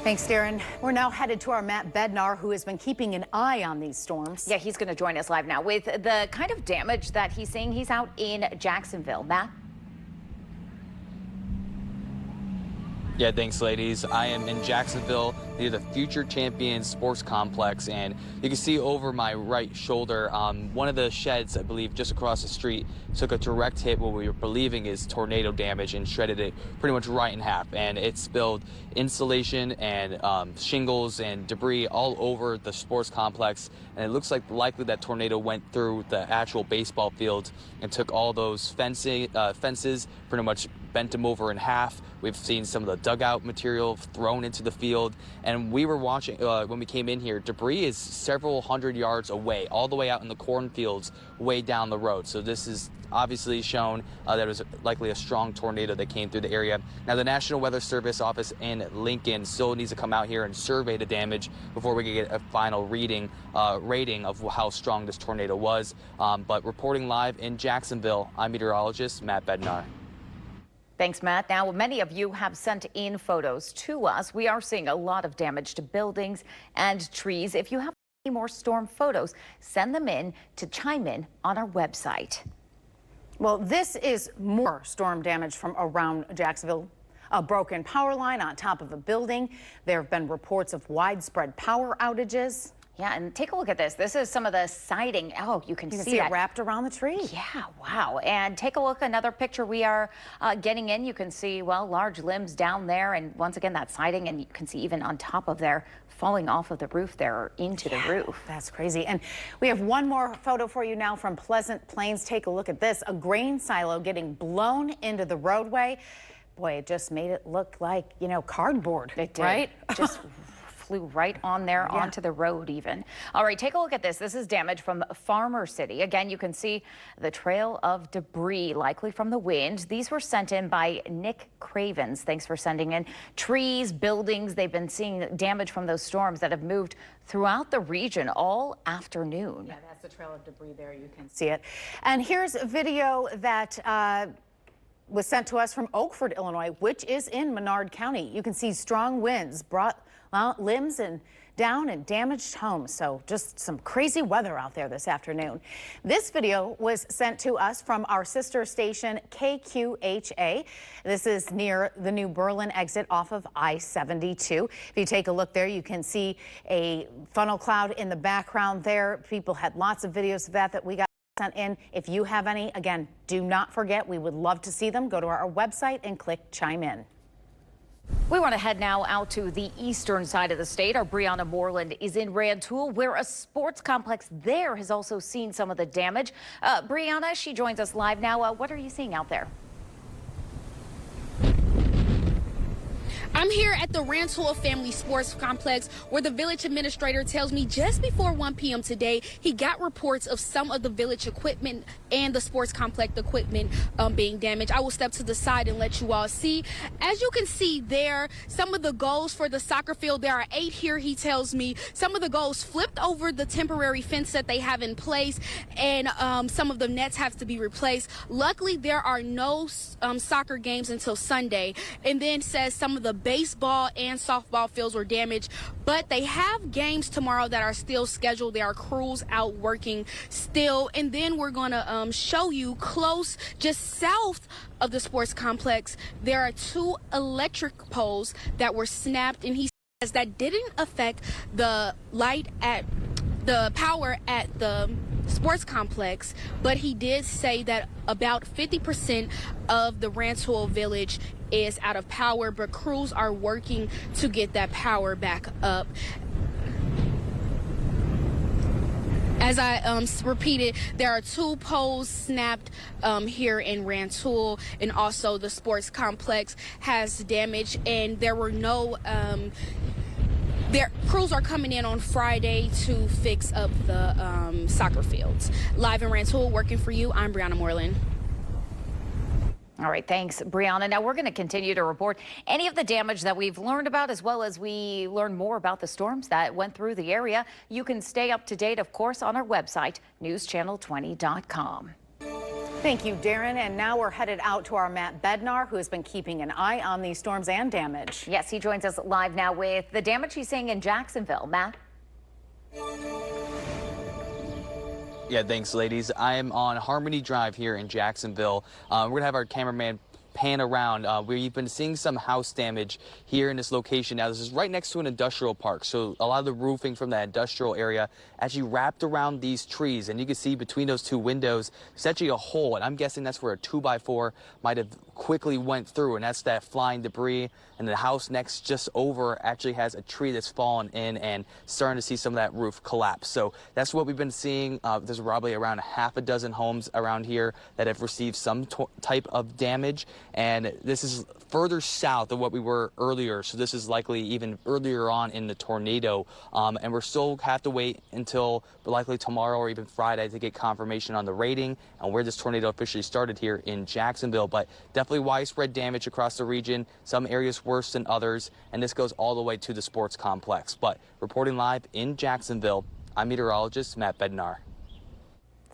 Thanks, Darren. We're now headed to our Matt Bednar, who has been keeping an eye on these storms. Yeah, he's going to join us live now with the kind of damage that he's seeing. He's out in Jacksonville. Matt? Yeah, thanks, ladies. I am in Jacksonville near the Future Champions Sports Complex, and you can see over my right shoulder, one of the sheds, I believe, just across the street, took a direct hit what we were believing is tornado damage and shredded it pretty much right in half. And it spilled insulation and shingles and debris all over the sports complex. And it looks like likely that tornado went through the actual baseball field and took all those fences, pretty much bent them over in half. We've seen some of the dugout material thrown into the field. And we were watching, when we came in here, debris is several hundred yards away, all the way out in the cornfields, way down the road. So this is obviously shown that it was likely a strong tornado that came through the area. Now, the National Weather Service office in Lincoln still needs to come out here and survey the damage before we can get a final rating of how strong this tornado was. But reporting live in Jacksonville, I'm meteorologist Matt Bednar. Thanks, Matt. Now, many of you have sent in photos to us. We are seeing a lot of damage to buildings and trees. If you have any more storm photos, send them in to chime in on our website. Well, this is more storm damage from around Jacksonville. A broken power line on top of a building. There have been reports of widespread power outages. Yeah, and take a look at this. This is some of the siding. Oh, you can see it wrapped around the tree. Yeah, wow. And take a look, another picture we are getting in. You can see, well, large limbs down there. And once again, that siding, and you can see even on top of there, falling off of the roof there or into the roof. That's crazy. And we have one more photo for you now from Pleasant Plains. Take a look at this. A grain silo getting blown into the roadway. Boy, it just made it look like, you know, cardboard. It did. Right? Just flew right on there onto the road even. All right, take a look at this. This is damage from Farmer City. Again, you can see the trail of debris, likely from the wind. These were sent in by Nick Cravens. Thanks for sending in. Trees, buildings, they've been seeing damage from those storms that have moved throughout the region all afternoon. Yeah, that's the trail of debris there. You can see it. And here's a video that was sent to us from Oakford, Illinois, which is in Menard County. You can see strong winds brought limbs and down and damaged homes. So just some crazy weather out there this afternoon. This video was sent to us from our sister station KQHA. This is near the New Berlin exit off of I-72. If you take a look there, you can see a funnel cloud in the background there. People had lots of videos of that we got sent in. If you have any, again, do not forget, we would love to see them. Go to our website and click chime in. We want to head now out to the eastern side of the state. Our Brianna Moreland is in Rantoul, where a sports complex there has also seen some of the damage. Brianna, she joins us live now. What are you seeing out there? I'm here at the Rantoul Family Sports Complex, where the village administrator tells me just before 1 p.m. today, he got reports of some of the village equipment and the sports complex equipment being damaged. I will step to the side and let you all see. As you can see there, some of the goals for the soccer field, there are 8 here, he tells me. Some of the goals flipped over the temporary fence that they have in place, and some of the nets have to be replaced. Luckily, there are no soccer games until Sunday. And then says some of the baseball and softball fields were damaged, but they have games tomorrow that are still scheduled. There are crews out working still. And then we're going to show you close, just south of the sports complex, there are 2 electric poles that were snapped, and he says that didn't affect the power at the sports complex, but he did say that about 50% of the Rantoul village is out of power, but crews are working to get that power back up. As I repeated, there are 2 poles snapped here in Rantoul, and also the sports complex has damage, and there were no crews are coming in on Friday to fix up the soccer fields. Live in Rantoul, working for you, I'm Brianna Moreland. All right, thanks, Brianna. Now we're going to continue to report any of the damage that we've learned about, as well as we learn more about the storms that went through the area. You can stay up to date, of course, on our website, newschannel20.com. Thank you, Darren. And now we're headed out to our Matt Bednar, who has been keeping an eye on these storms and damage. Yes, he joins us live now with the damage he's seeing in Jacksonville. Matt? Yeah, thanks, ladies. I am on Harmony Drive here in Jacksonville. We're going to have our cameraman pan around. We've been seeing some house damage here in this location. Now, this is right next to an industrial park, so a lot of the roofing from that industrial area actually wrapped around these trees, and you can see between those two windows, there's actually a hole, and I'm guessing that's where a 2x4 might have quickly went through, and that's that flying debris. And the house next just over actually has a tree that's fallen in and starting to see some of that roof collapse. So that's what we've been seeing. There's probably around half a dozen homes around here that have received some type of damage. And this is further south of what we were earlier. So this is likely even earlier on in the tornado. And we're still have to wait until likely tomorrow or even Friday to get confirmation on the rating and where this tornado officially started here in Jacksonville. But definitely widespread damage across the region. Some areas worse than others, and this goes all the way to the sports complex. But reporting live in Jacksonville, I'm meteorologist Matt Bednar.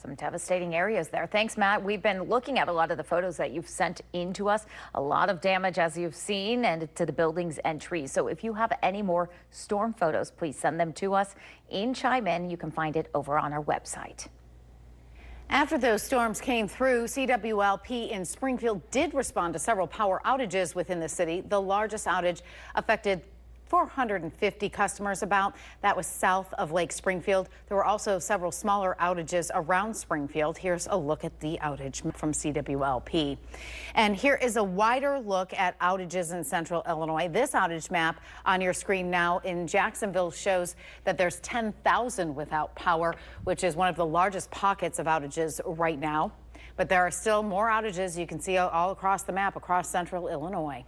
Some devastating areas there. Thanks, Matt. We've been looking at a lot of the photos that you've sent in to us. A lot of damage, as you've seen, and to the buildings and trees. So if you have any more storm photos, please send them to us in Chime In. You can find it over on our website. After those storms came through, CWLP in Springfield did respond to several power outages within the city. The largest outage affected 450 customers about. That was south of Lake Springfield. There were also several smaller outages around Springfield. Here's a look at the outage from CWLP. And here is a wider look at outages in central Illinois. This outage map on your screen now in Jacksonville shows that there's 10,000 without power, which is one of the largest pockets of outages right now. But there are still more outages you can see all across the map across central Illinois.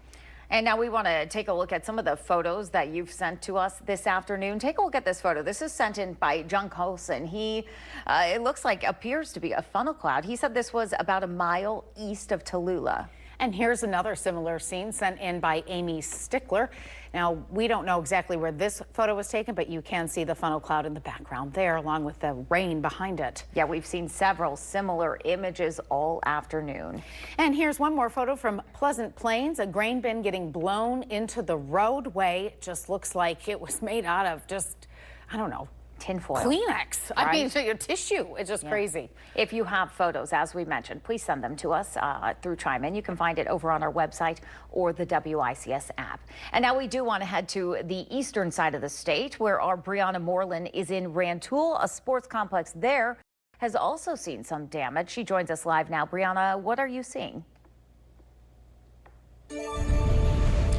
And now we want to take a look at some of the photos that you've sent to us this afternoon. Take a look at this photo. This is sent in by John Colson. It looks like appears to be a funnel cloud. He said this was about a mile east of Tallulah. And here's another similar scene sent in by Amy Stickler. Now, we don't know exactly where this photo was taken, but you can see the funnel cloud in the background there, along with the rain behind it. Yeah, we've seen several similar images all afternoon. And here's one more photo from Pleasant Plains, a grain bin getting blown into the roadway. It just looks like it was made out of just, I don't know, tinfoil. Kleenex. Right? I mean, your tissue. It's just crazy. If you have photos, as we mentioned, please send them to us through Chime In. You can find it over on our website or the WICS app. And now we do want to head to the eastern side of the state, where our Brianna Moreland is in Rantoul. A sports complex there has also seen some damage. She joins us live now. Brianna, what are you seeing?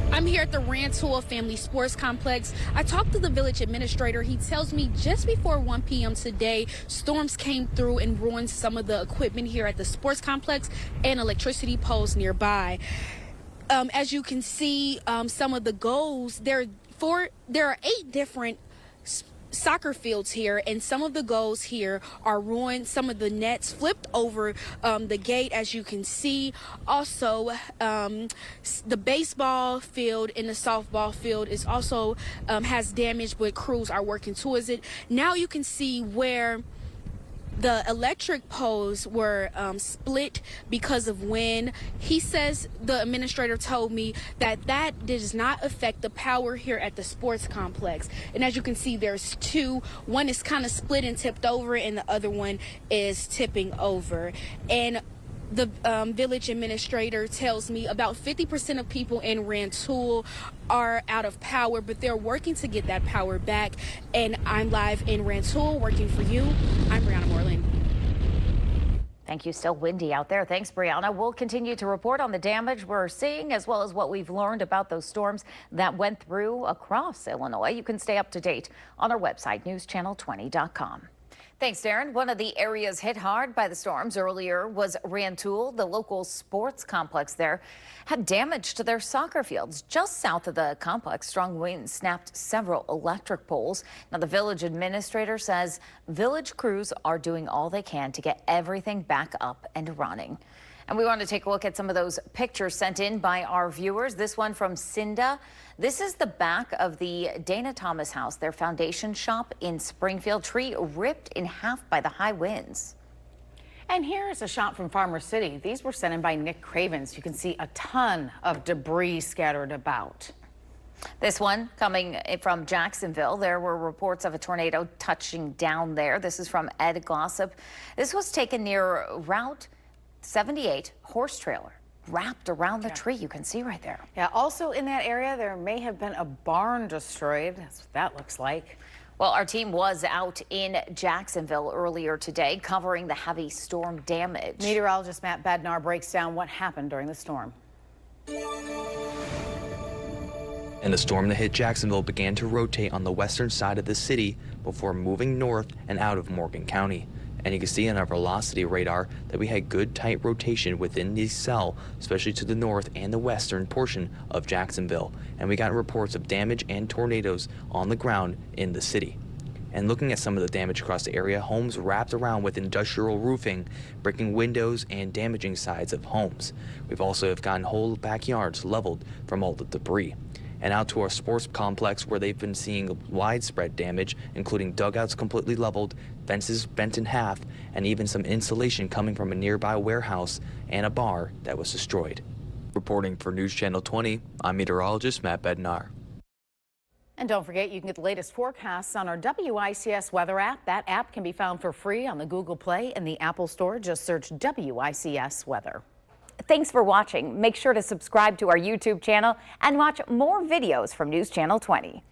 I'm here at the Rantoul Family Sports Complex. I talked to the village administrator. He tells me just before 1 p.m. today, storms came through and ruined some of the equipment here at the sports complex and electricity poles nearby. As you can see, some of the goals, there are 8 different soccer fields here, and some of the goals here are ruined. Some of the nets flipped over the gate, as you can see. Also, the baseball field and the softball field is also has damage, but crews are working towards it. Now you can see where the electric poles were split because of wind. He says, the administrator told me that does not affect the power here at the sports complex. And as you can see, there's 2. One is kind of split and tipped over, and the other one is tipping over. And the village administrator tells me about 50% of people in Rantoul are out of power, but they're working to get that power back. And I'm live in Rantoul working for you. I'm Brianna Moreland. Thank you. Still windy out there. Thanks, Brianna. We'll continue to report on the damage we're seeing, as well as what we've learned about those storms that went through across Illinois. You can stay up to date on our website, newschannel20.com. Thanks, Darren. One of the areas hit hard by the storms earlier was Rantoul. The local sports complex there had damage to their soccer fields. Just south of the complex, strong winds snapped several electric poles. Now, the village administrator says village crews are doing all they can to get everything back up and running. And we want to take a look at some of those pictures sent in by our viewers. This one from Cinda. This is the back of the Dana Thomas house, their foundation shop in Springfield. Tree ripped in half by the high winds. And here's a shot from Farmer City. These were sent in by Nick Cravens. You can see a ton of debris scattered about. This one coming from Jacksonville. There were reports of a tornado touching down there. This is from Ed Glossop. This was taken near Route 78 horse trailer wrapped around the tree. You can see right there. Yeah, also in that area, there may have been a barn destroyed. That's what that looks like. Well, our team was out in Jacksonville earlier today covering the heavy storm damage. Meteorologist Matt Bednar breaks down what happened during the storm. And the storm that hit Jacksonville began to rotate on the western side of the city before moving north and out of Morgan County. And you can see on our velocity radar that we had good tight rotation within the cell, especially to the north and the western portion of Jacksonville. And we got reports of damage and tornadoes on the ground in the city. And looking at some of the damage across the area, homes wrapped around with industrial roofing, breaking windows and damaging sides of homes. We've also gotten whole backyards leveled from all the debris. And out to our sports complex where they've been seeing widespread damage, including dugouts completely leveled, fences bent in half, and even some insulation coming from a nearby warehouse and a bar that was destroyed. Reporting for News Channel 20, I'm meteorologist Matt Bednar. And don't forget, you can get the latest forecasts on our WICS weather app. That app can be found for free on the Google Play and the Apple Store. Just search WICS weather. Thanks for watching. Make sure to subscribe to our YouTube channel and watch more videos from News Channel 20.